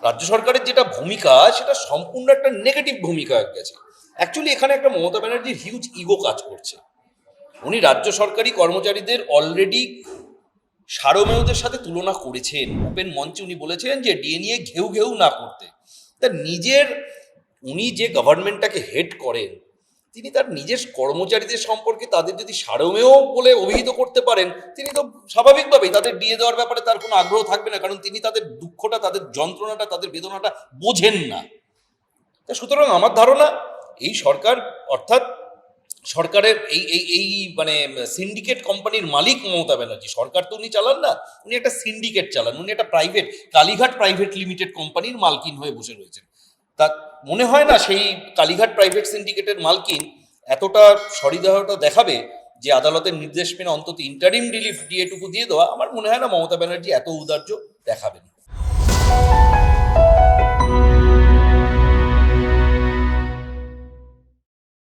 রাজ্য সরকারের যেটা ভূমিকা সেটা সম্পূর্ণ একটা নেগেটিভ ভূমিকা হয়ে গেছে। অ্যাকচুয়ালি এখানে একটা মমতা ব্যানার্জির হিউজ ইগো কাজ করছে। উনি রাজ্য সরকারি কর্মচারীদের অলরেডি সারমেয়দের সাথে তুলনা করেছেন। ওপেন মঞ্চে উনি বলেছেন যে ডিএ নিয়ে ঘেউ ঘেউ না করতে। তার নিজের, উনি যে গভর্নমেন্টটাকে হেড করেন, তিনি তার নিজের কর্মচারীদের সম্পর্কে তাদের যদি সারমেয় বলে অভিহিত করতে পারেন, তিনি তো স্বাভাবিকভাবেই তাদের ডিএ দেওয়ার ব্যাপারে তার কোনো আগ্রহ থাকবে না, কারণ তিনি তাদের দুঃখটা, তাদের যন্ত্রণাটা, তাদের বেদনাটা বোঝেন না। তা সুতরাং আমার ধারণা এই সরকার, অর্থাৎ সরকারের এই এই এই মানে সিন্ডিকেট কোম্পানির মালিক মমতা ব্যানার্জি, সরকার তো উনি চালান না, উনি একটা সিন্ডিকেট চালান, উনি একটা প্রাইভেট কালীঘাট প্রাইভেট লিমিটেড কোম্পানির মালকিন হয়ে বসে রয়েছেন। তা মনে হয় না সেই কালীঘাট প্রাইভেট সিন্ডিকেটের মালকিন এতটা সহৃদয়তা দেখাবে যে আদালতের নির্দেশ মেনে অন্তত ইন্টারিম রিলিফ ডিএটুকু দিয়ে দেওয়া। আমার মনে হয় না মমতা ব্যানার্জি এত ঔদার্য দেখাবেন।